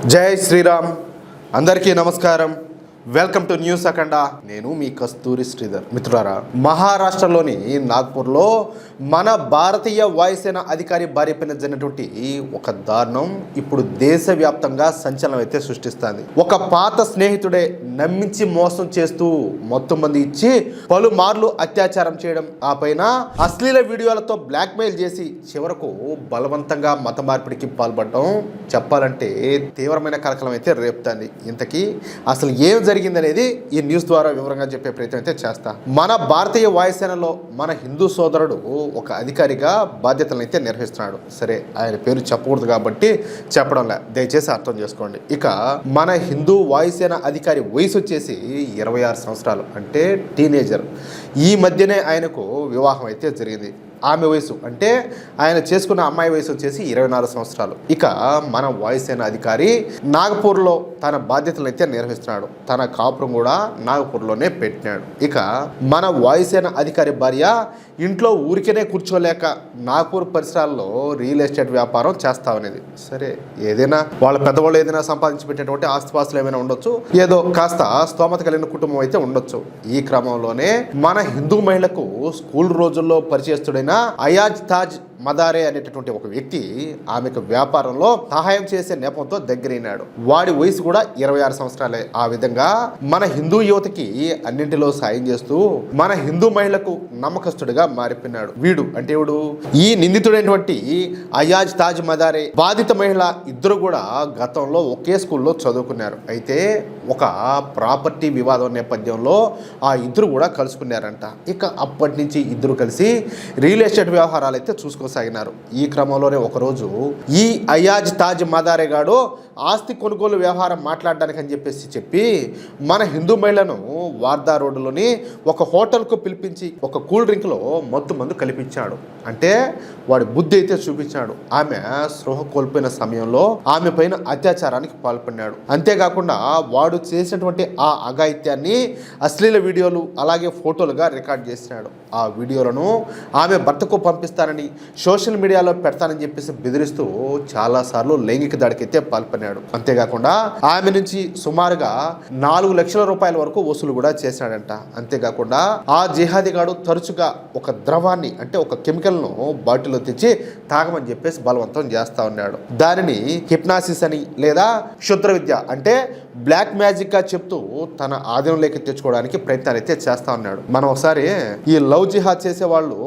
జై శ్రీరామ్. అందరికీ నమస్కారం. వెల్కమ్ టు న్యూస్ అఖండ. నేను మీ కస్తూరి శ్రీధర్. మిత్రులారా, మహారాష్ట్రలోని నాగ్పూర్లో మన భారతీయ వాయుసేన అధికారి భార్య పైన జరిగినటువంటి ఒక దారుణం ఇప్పుడు దేశవ్యాప్తంగా సంచలనం అయితే సృష్టిస్తుంది. ఒక పాత స్నేహితుడే నమ్మించి మోసం చేస్తూ మొత్తం మంది ఇచ్చి పలుమార్లు అత్యాచారం చేయడం, ఆ పైన అశ్లీల వీడియోలతో బ్లాక్మెయిల్ చేసి చివరకు బలవంతంగా మత మార్పిడికి పాల్పడడం చెప్పాలంటే తీవ్రమైన కలకలం అయితే రేపుతుంది. ఇంతకీ అసలు ఏం జరిగిందనేది ఈ న్యూస్ ద్వారా వివరంగా చెప్పే ప్రయత్నం అయితే చేస్తా. మన భారతీయ వాయుసేనలో మన హిందూ సోదరుడు ఒక అధికారిగా బాధ్యతలను అయితే నిర్వహిస్తున్నాడు. సరే, ఆయన పేరు చెప్పకూడదు కాబట్టి చెప్పడంలే, దయచేసి అర్థం చేసుకోండి. ఇక మన హిందూ వాయుసేన అధికారి వయసు వచ్చేసి 26 సంవత్సరాలు, అంటే టీనేజర్. ఈ మధ్యనే ఆయనకు వివాహం అయితే జరిగింది. ఆమె వయసు అంటే ఆయన చేసుకున్న అమ్మాయి వయసు వచ్చేసి 24 సంవత్సరాలు. ఇక మన వాయుసేన అధికారి నాగపూర్లో తన బాధ్యతలు అయితే నిర్వహిస్తున్నాడు. తన కాపురం కూడా నాగపూర్లోనే పెట్టినాడు. ఇక మన వాయుసేన అధికారి భార్య ఇంట్లో ఊరికేనే కూర్చోలేక నాగపూర్ పరిసరాల్లో రియల్ ఎస్టేట్ వ్యాపారం చేస్తా అనేది. సరే, ఏదైనా వాళ్ళ పెద్దవాళ్ళు ఏదైనా సంపాదించి పెట్టినటువంటి ఆస్తిపాస్తులు ఏమైనా ఉండొచ్చు, ఏదో కాస్త స్తోమత కలిగిన కుటుంబం అయితే ఉండొచ్చు. ఈ క్రమంలోనే మన హిందూ మహిళకు స్కూల్ రోజుల్లో పరిచయస్తుడైన అయాజ్ తాజ్ మదారే అనేటటువంటి ఒక వ్యక్తి ఆమెకు వ్యాపారంలో సహాయం చేసే నేపంతో దగ్గరైనాడు. వాడి వయసు కూడా 26 సంవత్సరాలే. ఆ విధంగా మన హిందూ యువతకి అన్నింటిలో సాయం చేస్తూ మన హిందూ మహిళకు నమ్మకస్తుడిగా మారిపోయినాడు. వీడు అంటే ఎవడు? ఈ నిందితుడైనటువంటి అయాజ్ తాజ్ మదారే బాధిత మహిళ ఇద్దరు కూడా గతంలో ఒకే స్కూల్లో చదువుకున్నారు. అయితే ఒక ప్రాపర్టీ వివాదం నేపథ్యంలో ఆ ఇద్దరు కూడా కలుసుకున్నారంట. ఇక అప్పటి నుంచి ఇద్దరు కలిసి రియల్ ఎస్టేట్ వ్యవహారాలు అయితే చూసుకోసాగినారు. ఈ క్రమంలోనే ఒకరోజు ఈ అయాజ్ తాజ్ మదారే గాడు ఆస్తి కొనుగోలు వ్యవహారం మాట్లాడడానికి అని చెప్పి మన హిందూ మహిళను వార్దా రోడ్డులోని ఒక హోటల్కు పిలిపించి ఒక కూల్ డ్రింక్లో మొత్తం మందు కల్పించాడు. అంటే వాడి బుద్ధి అయితే చూపించాడు. ఆమె స్పృహ కోల్పోయిన సమయంలో ఆమె పైన అత్యాచారానికి పాల్పడినాడు. అంతేకాకుండా వాడు చేసినటువంటి ఆ అఘాయిత్యాన్ని అశ్లీల వీడియోలు అలాగే ఫోటోలుగా రికార్డ్ చేసినాడు. ఆ వీడియోలను ఆమె భర్తకు పంపిస్తానని సోషల్ మీడియాలో పెడతానని చెప్పేసి బెదిరిస్తూ చాలాసార్లు లైంగిక దాడికి అయితే పాల్పడినాడు. అంతేకాకుండా ఆమె నుంచి సుమారుగా 4 లక్షల రూపాయల వరకు వసూలు కూడా చేశాడంట. అంతేకాకుండా ఆ జిహాదీగాడు తరచుగా ఒక ద్రవాన్ని అంటే ఒక కెమికల్ను బాటిల్లో తెచ్చి తాగమని చెప్పేసి బలవంతం చేస్తా ఉన్నాడు. దానిని హిప్నాసిస్ అని లేదా క్షుద్ర విద్య అంటే బ్లాక్ మ్యాజిక్ గా చెప్తూ తన ఆధీనంలోకి తెచ్చుకోవడానికి ప్రయత్నాలు అయితే చేస్తా ఉన్నాడు. మనం ఒకసారి ఈ లవ్ జిహాద్ చేసే వాళ్ళు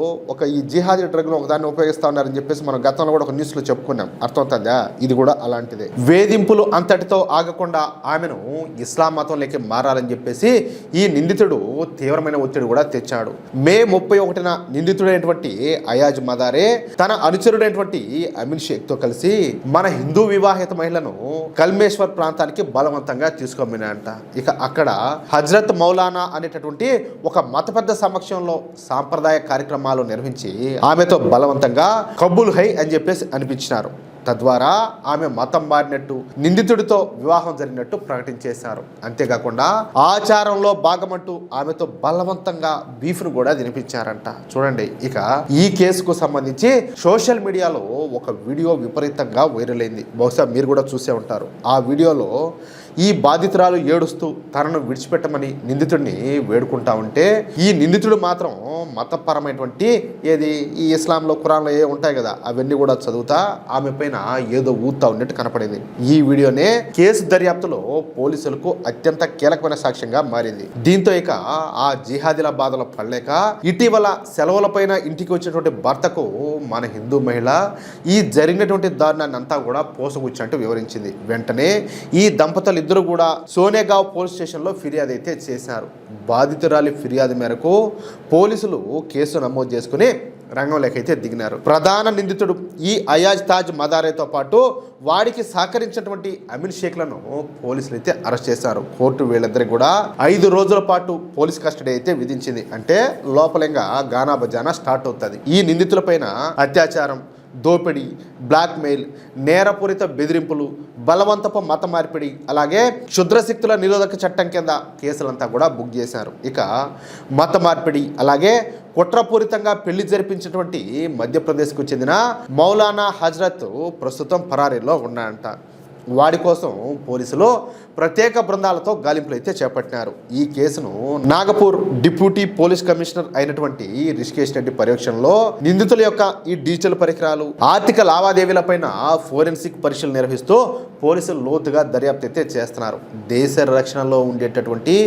ఈ జిహాదీ డ్రగ్ ను ఒకదాన్ని ఉపయోగిస్తా ఉన్నారని చెప్పేసి మనం గతంలో కూడా ఒక న్యూస్ లో చెప్పుకున్నాం. అర్థమవుతుందా? ఇది కూడా అలాంటిదే. వేధింపులు అంతటితో ఆగకుండా ఆమెను ఇస్లాం మతంలోకి మారాలని చెప్పేసి ఈ నిందితుడు తీవ్రమైన ఒత్తిడి కూడా తెచ్చాడు. మే 31న నిందితుడైనటువంటి అయాజ్ మదారే తన అనుచరుడైనటువంటి అమిన్ షేక్ తో కలిసి మన హిందూ వివాహిత మహిళను కల్మేశ్వర్ ప్రాంతానికి బలవంతంగా తీసుకోమన్నాడంట. ఇక అక్కడ హజ్రత్ మౌలానా అనేటటువంటి ఒక మత పెద్ద సమక్షంలో సాంప్రదాయ కార్యక్రమాలు నిర్వహించి ఆమెతో బలవంతంగా కబూల్ హై అని చెప్పేసి అనిపించినారు. తద్వారా ఆమె మతం మారినట్టు నిందితుడితో వివాహం జరిగినట్టు ప్రకటించేశారు. అంతేకాకుండా ఆచారంలో భాగమంటూ ఆమెతో బలవంతంగా బీఫ్ను కూడా తినిపించారంట. చూడండి, ఇక ఈ కేసుకు సంబంధించి సోషల్ మీడియాలో ఒక వీడియో విపరీతంగా వైరల్ అయింది. బహుశా మీరు కూడా చూసే ఉంటారు. ఆ వీడియోలో ఈ బాధితురాలు ఏడుస్తూ తనను విడిచిపెట్టమని నిందితుడిని వేడుకుంటా ఉంటే ఈ నిందితుడు మాత్రం మతపరమైనటువంటి ఈ ఇస్లాంలో ఖురాన్లో ఏ ఉంటాయి కదా అవన్నీ కూడా చదువుతా ఆమె పైన ఏదో ఊతా ఉన్నట్టు కనపడింది. ఈ వీడియోనే కేసు దర్యాప్తులో పోలీసులకు అత్యంత కీలకమైన సాక్ష్యంగా మారింది. దీంతో ఇక ఆ జిహాదీల బాధలు పడలేక ఇటీవల సెలవుల పైన ఇంటికి వచ్చినటువంటి భర్తకు మన హిందూ మహిళ ఈ జరిగినటువంటి దారుణాన్ని అంతా కూడా పోసగుచ్చినట్టు వివరించింది. వెంటనే ఈ దంపతులు ఇద్దరు కూడా సోనేగావ్ పోలీస్ స్టేషన్లో ఫిర్యాదు అయితే చేశారు. బాధితురాలి ఫిర్యాదు మేరకు పోలీసులు కేసు నమోదు చేసుకుని రంగంలోకి అయితే దిగినారు. ప్రధాన నిందితుడు ఈ అయాజ్ తాజ్ మదారేతో పాటు వాడికి సహకరించినటువంటి అమిన్ షేక్లను పోలీసులు అయితే అరెస్ట్ చేశారు. కోర్టు వీళ్ళిద్దరికి కూడా 5 రోజుల పాటు పోలీస్ కస్టడీ అయితే విధించింది. అంటే లోపలంగా గానా బజానా స్టార్ట్ అవుతుంది. ఈ నిందితులపైన అత్యాచారం, దోపిడీ, బ్లాక్మెయిల్, నేరపూరిత బెదిరింపులు, బలవంతపు మత మార్పిడి అలాగే క్షుద్రశక్తుల నిరోధక చట్టం కింద కేసులంతా కూడా బుక్ చేశారు. ఇక మత మార్పిడి అలాగే కుట్రపూరితంగా పెళ్లి జరిపించినటువంటి మధ్యప్రదేశ్కు చెందిన మౌలానా హజ్రత్ ప్రస్తుతం పరారీలో ఉన్నాడంట. వాడి కోసం పోలీసులు ప్రత్యేక బృందాలతో గాలింపులు అయితే చేపట్టినారు. ఈ కేసును నాగపూర్ డిప్యూటీ పోలీస్ కమిషనర్ అయినటువంటి రిషికేష్ రెడ్డి పర్యవేక్షణలో నిందితుల యొక్క ఈ డిజిటల్ పరికరాలు, ఆర్థిక లావాదేవీలపైన ఫోరెన్సిక్ పరీక్షలు నిర్వహిస్తూ పోలీసులు లోతుగా దర్యాప్తు అయితే చేస్తున్నారు. దేశ రక్షణలో ఉండేటటువంటి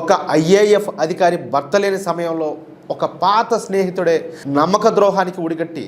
ఒక IAF అధికారి భర్త లేని సమయంలో ఒక పాత స్నేహితుడే నమ్మక ద్రోహానికి ఉడిగట్టి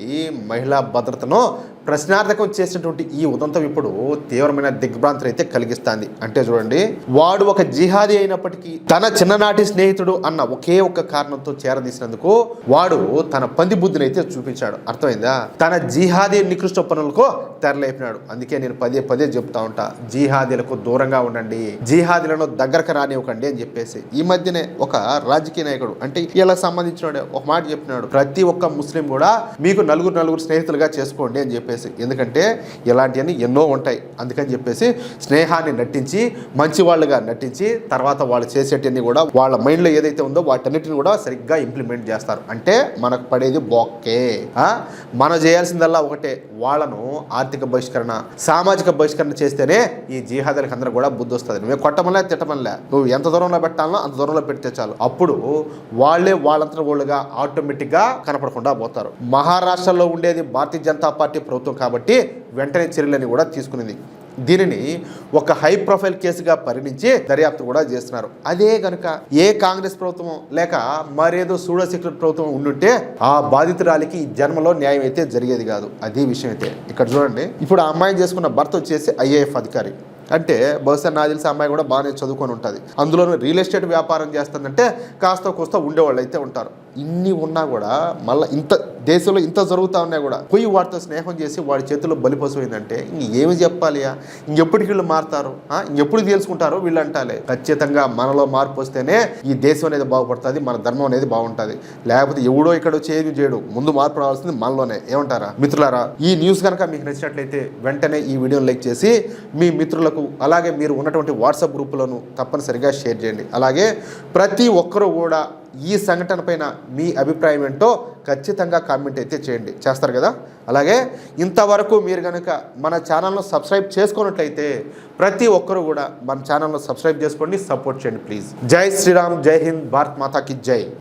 మహిళా భద్రతను ప్రశ్నార్థకం చేసినటువంటి ఈ ఉదంతం ఇప్పుడు తీవ్రమైన దిగ్భ్రాంతిని అయితే కలిగిస్తుంది. అంటే చూడండి, వాడు ఒక జిహాదీ అయినప్పటికీ తన చిన్ననాటి స్నేహితుడు అన్న ఒకే ఒక్క కారణంతో చేరదీసినందుకు వాడు తన పంది బుద్ధిని అయితే చూపించాడు. అర్థమైందా? తన జిహాదీ నికృష్ట పనులకు తెరలేపినాడు. అందుకే నేను పదే పదే చెప్తా ఉంటా, జిహాదీలకు దూరంగా ఉండండి, జిహాదీలను దగ్గరకు రానివ్వకండి అని చెప్పేసి. ఈ మధ్యనే ఒక రాజకీయ నాయకుడు, అంటే ఇలా సంబంధించిన ఒక మాట చెప్పినాడు, ప్రతి ఒక్క ముస్లిం కూడా మీకు నలుగురు స్నేహితులుగా చేసుకోండి అని చెప్పేసి. ఎందుకంటే ఇలాంటివన్నీ ఎన్నో ఉంటాయి. అందుకని చెప్పేసి స్నేహాన్ని నటించి మంచి వాళ్ళుగా నటించి తర్వాత వాళ్ళు చేసేటన్ని కూడా వాళ్ళ మైండ్లో ఏదైతే ఉందో వాటన్నిటిని కూడా సరిగ్గా ఇంప్లిమెంట్ చేస్తారు. అంటే మనకు పడేది బొక్కే. మనం చేయాల్సిందల్లా ఒకటే, వాళ్ళను ఆర్థిక బహిష్కరణ, సామాజిక బహిష్కరణ చేస్తేనే ఈ జిహాదీలకు అందరూ కూడా బుద్ధి వస్తుంది. నువ్వే కొట్టమలే తిట్టమలే, నువ్వు ఎంత దూరంలో పెట్టాలనో అంత దూరంలో పెడితే చాలు. అప్పుడు వాళ్ళే వాళ్ళంతా వాళ్ళుగా ఆటోమేటిక్గా కనపడకుండా పోతారు. మహారాష్ట్రలో ఉండేది భారతీయ జనతా పార్టీ ప్రభుత్వం కాబట్టి వెంటనే చర్యలని కూడా తీసుకునేది. దీనిని ఒక హై ప్రొఫైల్ కేసుగా పరిగణించి దర్యాప్తు కూడా చేస్తున్నారు. అదే కనుక ఏ కాంగ్రెస్ ప్రభుత్వం లేక మరేదో సూడో సెక్యులర్ ప్రభుత్వం ఉండుంటే ఆ బాధితురాలికి ఈ జన్మలో న్యాయం అయితే జరిగేది కాదు. అదే విషయం అయితే ఇక్కడ చూడండి. ఇప్పుడు ఆ అమ్మాయిని చేసుకున్న భర్త వచ్చేసి IAF అధికారి. అంటే బహుశా నాకు తెలిసి అమ్మాయి కూడా బాగానే చదువుకొని ఉంటుంది. అందులోనూ రియల్ ఎస్టేట్ వ్యాపారం చేస్తుందంటే కాస్త కోస్త ఉండేవాళ్ళు అయితే ఉంటారు. ఇన్ని ఉన్నా కూడా మళ్ళీ ఇంత దేశంలో ఇంత జరుగుతూ ఉన్నా కూడా పోయి వాడితో స్నేహం చేసి వాడి చేతుల్లో బలిపోయిందంటే ఇంకేమి చెప్పాలియా? ఇంకెప్పటికి వీళ్ళు మారుతారు? ఇంకెప్పుడు తెలుసుకుంటారో వీళ్ళు అంటాలే. ఖచ్చితంగా మనలో మార్పు వస్తేనే ఈ దేశం అనేది బాగుపడుతుంది, మన ధర్మం అనేది బాగుంటుంది. లేకపోతే ఎవడో ఇక్కడ వచ్చేది చేయడు, ముందు మార్పు రావాల్సింది మనలోనే. ఏమంటారా మిత్రులారా? ఈ న్యూస్ కనుక మీకు నచ్చినట్లయితే వెంటనే ఈ వీడియోని లైక్ చేసి మీ మిత్రులకు, అలాగే మీరు ఉన్నటువంటి వాట్సాప్ గ్రూపులను తప్పనిసరిగా షేర్ చేయండి. అలాగే ప్రతి ఒక్కరూ కూడా ఈ సంఘటన పైన మీ అభిప్రాయం ఏంటో ఖచ్చితంగా కామెంట్ అయితే చేయండి. చేస్తారు కదా? అలాగే ఇంతవరకు మీరు కనుక మన ఛానల్ను సబ్స్క్రైబ్ చేసుకున్నట్లయితే ప్రతి ఒక్కరూ కూడా మన ఛానల్ను సబ్స్క్రైబ్ చేసుకోండి, సపోర్ట్ చేయండి ప్లీజ్. జై శ్రీరామ్, జై హింద్, భారత్ మాతాకి జై.